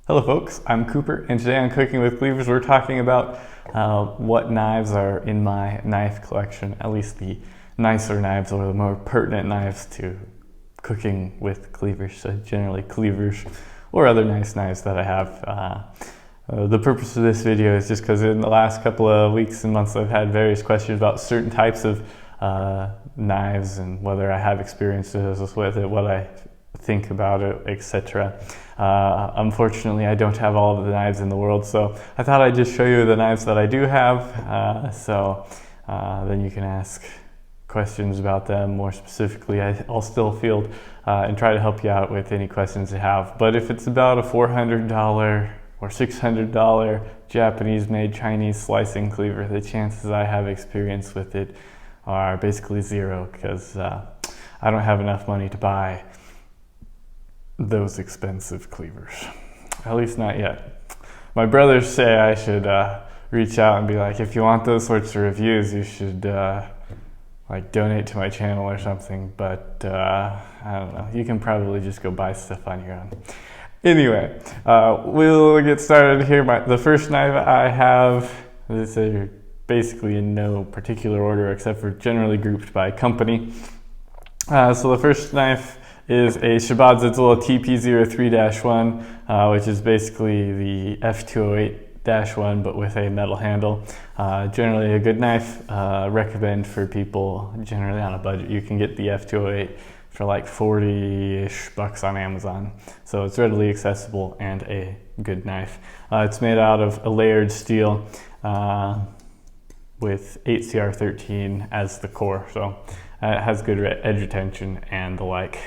Hello folks, I'm Cooper, and today on Cooking with Cleavers we're talking about what knives are in my knife collection, at least the nicer knives or the more pertinent knives to cooking with cleavers, so generally cleavers or other nice knives that I have. The purpose of this video is just because in the last couple of weeks and months I've had various questions about certain types of knives and whether I have experiences with it, what I think about it, etc. Unfortunately, I don't have all of the knives in the world, so I thought I'd just show you the knives that I do have, then you can ask questions about them more specifically. I'll still field and try to help you out with any questions you have. But if it's about a $400 or $600 Japanese-made Chinese slicing cleaver, the chances I have experience with it are basically zero, because I don't have enough money to buy those expensive cleavers, at least not yet. My brothers say I should reach out and be like, if you want those sorts of reviews, you should like donate to my channel or something, but I don't know, you can probably just go buy stuff on your own. Anyway, we'll get started here. The first knife I have, these are basically in no particular order except for generally grouped by company. So the first knife is a Shabazzle TP03-1, which is basically the F208-1 but with a metal handle. Generally a good knife, recommend for people generally on a budget. You can get the F208 for like 40-ish bucks on Amazon, so it's readily accessible and a good knife. It's made out of a layered steel with 8CR13 as the core, so it has good edge retention and the like.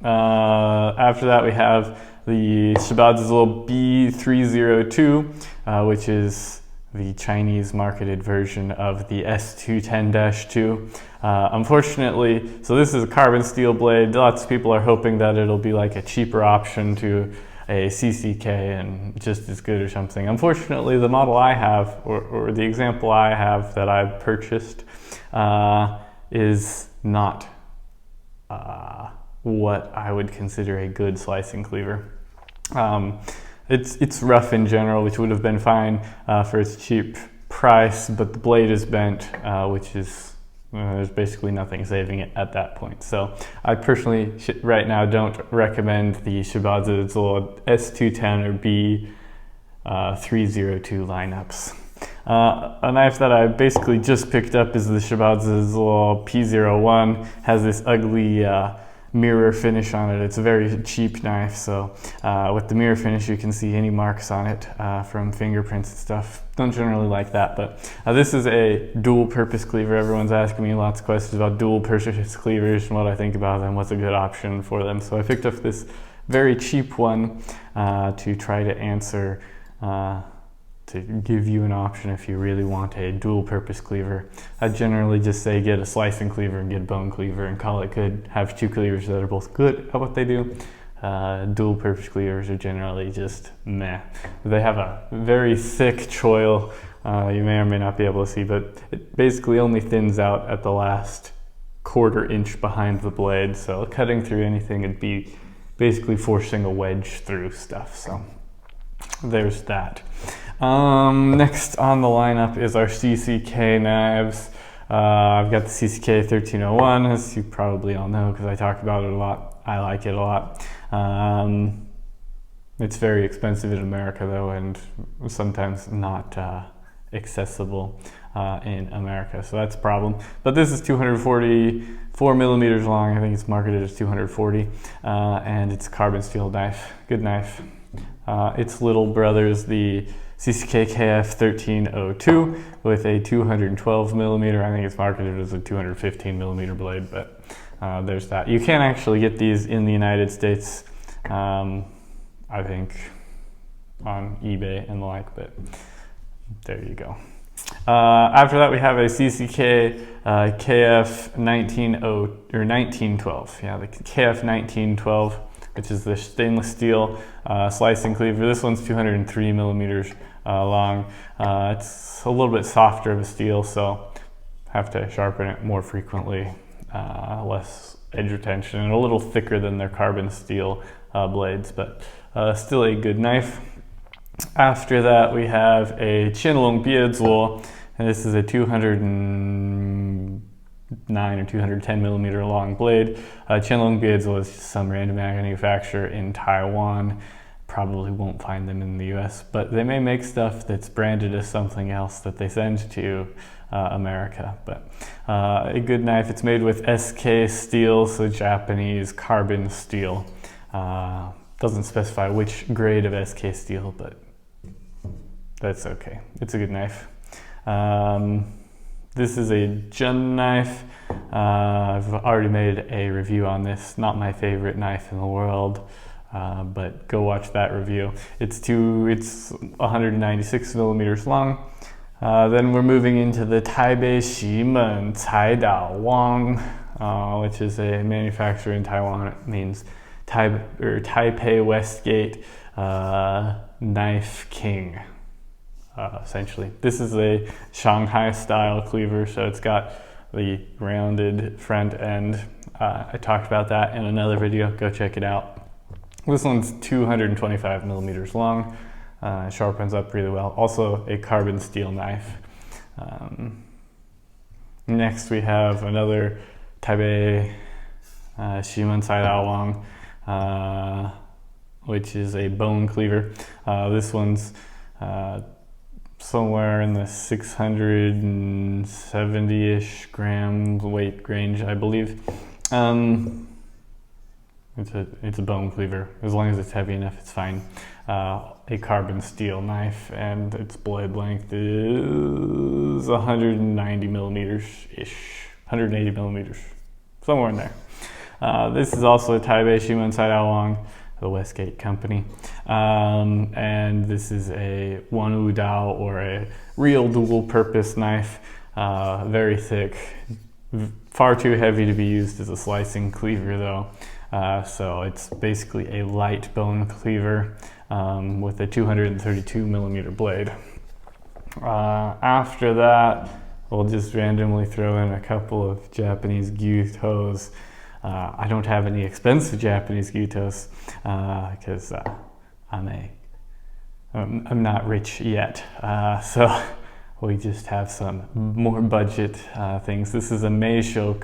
After that we have the Shabazzle B302, which is the Chinese marketed version of the S210-2. Unfortunately, so this is a carbon steel blade. Lots of people are hoping that it'll be like a cheaper option to a Cck and just as good or something. Unfortunately, the model I have, or the example I have that I purchased, is not what I would consider a good slicing cleaver. It's rough in general, which would have been fine for its cheap price, but the blade is bent, which is, there's basically nothing saving it at that point. So I personally, right now, don't recommend the Shabazzle S210 or B302 lineups. A knife that I basically just picked up is the Shabazzle P01. Has this ugly mirror finish on it. It's a very cheap knife, so with the mirror finish you can see any marks on it from fingerprints and stuff. Don't generally like that, but this is a dual purpose cleaver. Everyone's asking me lots of questions about dual purpose cleavers and what I think about them, what's a good option for them. So I picked up this very cheap one to try to answer, to give you an option if you really want a dual purpose cleaver. I generally just say get a slicing cleaver and get a bone cleaver and call it good. Have two cleavers that are both good at what they do. Dual purpose cleavers are generally just meh. They have a very thick choil, you may or may not be able to see, but it basically only thins out at the last quarter inch behind the blade, so cutting through anything would be basically forcing a wedge through stuff, so there's that. Next on the lineup is our Cck knives. I've got the Cck 1301, as you probably all know because I talk about it a lot. I like it a lot. It's very expensive in America though, and sometimes not accessible in America, so that's a problem. But this is 244 millimeters long. I think it's marketed as 240, and it's a carbon steel knife. Good knife. Its little brother's the Cckf 1302 with a 212 millimeter. I think it's marketed as a 215 millimeter blade, but there's that. You can actually get these in the United States, I think on eBay and the like, but there you go. After that we have a Cck Kf 1912. Yeah, the Kf 1912, which is the stainless steel slicing cleaver. This one's 203 millimeters long. It's a little bit softer of a steel, so have to sharpen it more frequently, less edge retention, and a little thicker than their carbon steel blades, but still a good knife. After that, we have a Qianlong Biezuo, and this is a 209 or 210 millimeter long blade. Qianlong Biezuo is just some random manufacturer in Taiwan. Probably won't find them in the US, but they may make stuff that's branded as something else that they send to America. But a good knife. It's made with SK steel, so Japanese carbon steel. Doesn't specify which grade of SK steel, but that's okay. It's a good knife. This is a Jun knife. I've already made a review on this. Not my favorite knife in the world, but go watch that review. It's 196 millimeters long. Then we're moving into the Taipei Ximen Caidao Wang, which is a manufacturer in Taiwan. It means Taipei Westgate Knife King, essentially. This is a Shanghai style cleaver, so it's got the rounded front end. I talked about that in another video, go check it out. This one's 225 millimeters long, sharpens up really well. Also a carbon steel knife. Next we have another Taipei Ximen Caidao Wang, which is a bone cleaver. This one's somewhere in the 670-ish gram weight range, I believe. It's a bone cleaver. As long as it's heavy enough, it's fine. A carbon steel knife, and its blade length is 190 millimeters-ish, 180 millimeters, somewhere in there. This is also a Taipei Ximen Caidao Wang, the Westgate company. And this is a Wanwu Dao, or a real dual purpose knife. Very thick, far too heavy to be used as a slicing cleaver though. So it's basically a light bone cleaver with a 232 millimeter blade. After that, we'll just randomly throw in a couple of Japanese gyutos. I don't have any expensive Japanese gyutos because I'm not rich yet. So we just have some more budget things. This is a Meisho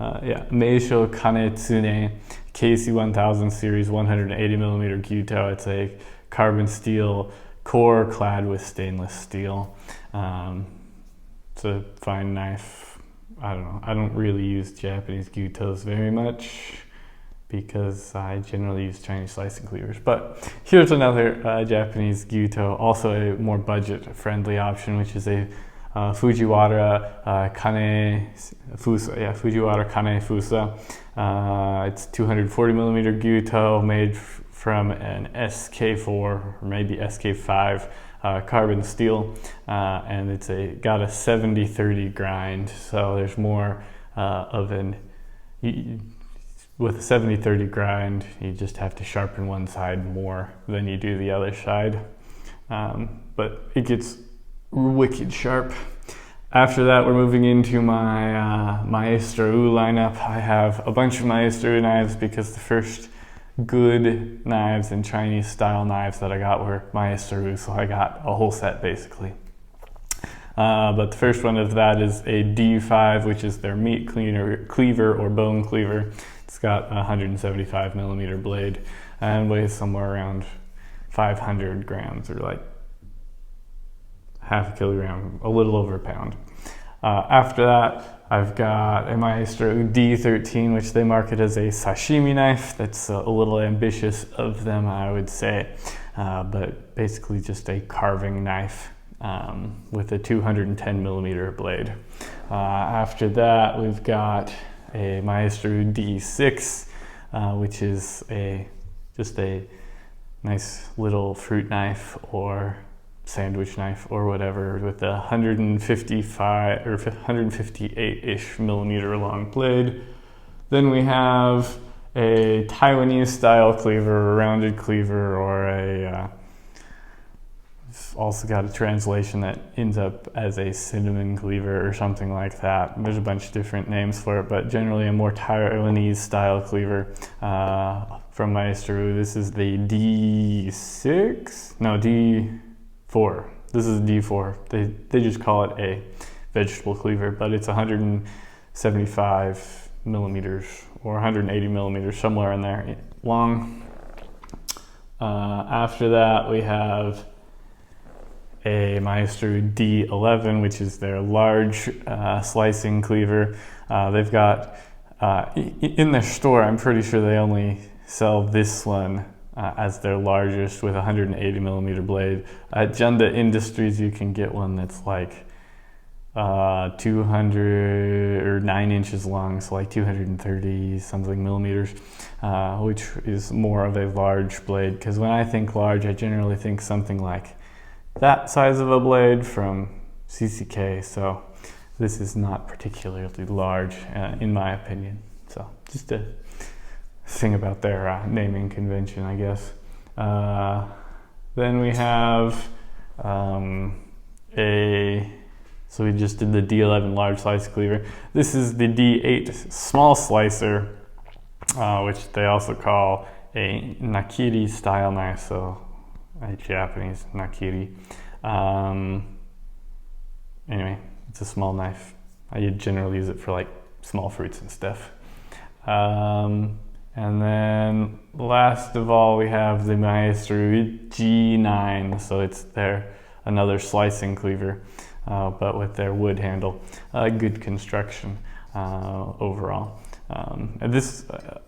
Kanetsune KC1000 series 180 millimeter gyuto. It's a carbon steel core clad with stainless steel. It's a fine knife. I don't know. I don't really use Japanese gyutos very much because I generally use Chinese slicing cleavers. But here's another Japanese gyuto, also a more budget-friendly option, which is a Fujiwara Kane Fusa. Fujiwara Kane Fusa. It's 240 millimeter gyuto made from an SK4 or maybe SK5 carbon steel, and it's got a 70-30 grind. So there's more with a 70-30 grind, you just have to sharpen one side more than you do the other side. But it gets wicked sharp. After that, we're moving into my Maestro U lineup. I have a bunch of Maestro U knives because the first good knives and Chinese style knives that I got were Maestro U, so I got a whole set basically. But the first one of that is a D5, which is their meat cleaver or bone cleaver. It's got a 175 millimeter blade and weighs somewhere around 500 grams, or like half a kilogram, a little over a pound. After that, I've got a Maestro D13, which they market as a sashimi knife. That's a little ambitious of them, I would say, but basically just a carving knife with a 210 millimeter blade. After that, we've got a Maestro D6, which is just a nice little fruit knife or sandwich knife or whatever, with a 155 or 158-ish millimeter long blade. Then we have a Taiwanese style cleaver, a rounded cleaver, or also got a translation that ends up as a cinnamon cleaver or something like that. There's a bunch of different names for it, but generally a more Taiwanese style cleaver, from Maestro. This is the D6? No, D4. This is D4. They just call it a vegetable cleaver, but it's 175 millimeters or 180 millimeters, somewhere in there, long. After that, we have a Maestro D11, which is their large slicing cleaver. They've got, in their store, I'm pretty sure they only sell this one as their largest with 180 millimeter blade. At Junda Industries, you can get one that's like 200 or 9 inches long, so like 230 something millimeters, which is more of a large blade. Because when I think large, I generally think something like that size of a blade from Cckf. So this is not particularly large, in my opinion. So just a thing about their naming convention, I guess. Then we have so we just did the D11 large slice cleaver. This is the D8 small slicer, which they also call a nakiri style knife, so a Japanese nakiri. Anyway, it's a small knife. I generally use it for like small fruits and stuff. And then last of all, we have the Maestro G9, so it's another slicing cleaver, but with their wood handle. Good construction overall. And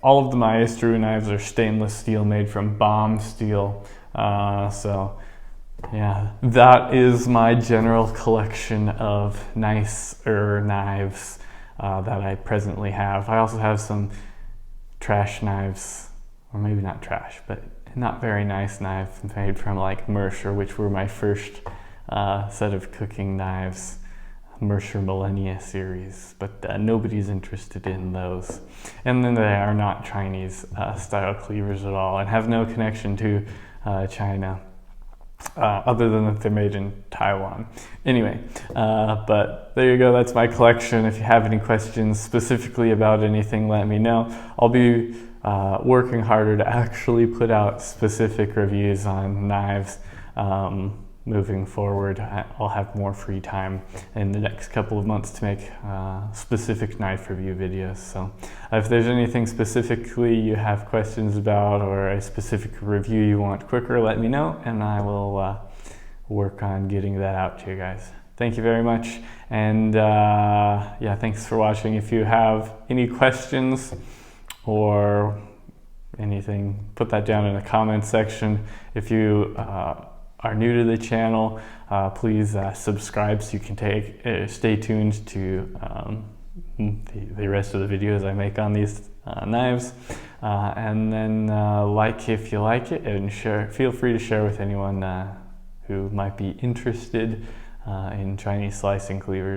all of the Maestro knives are stainless steel, made from bomb steel. So yeah, that is my general collection of nicer knives that I presently have. I also have some trash knives, or maybe not trash, but not very nice knives made from like Mercer, which were my first set of cooking knives, Mercer Millennia series, but nobody's interested in those. And then they are not Chinese style cleavers at all, and have no connection to China, other than that they're made in Taiwan. Anyway, but there you go, that's my collection. If you have any questions specifically about anything, let me know. I'll be working harder to actually put out specific reviews on knives moving forward. I'll have more free time in the next couple of months to make specific knife review videos. So if there's anything specifically you have questions about, or a specific review you want quicker, let me know, and I will work on getting that out to you guys. Thank you very much, and yeah, thanks for watching. If you have any questions or anything, put that down in the comments section. If you are new to the channel, please subscribe so you can stay tuned to the rest of the videos I make on these knives, and then like if you like it, and feel free to share with anyone who might be interested in Chinese slicing cleavers.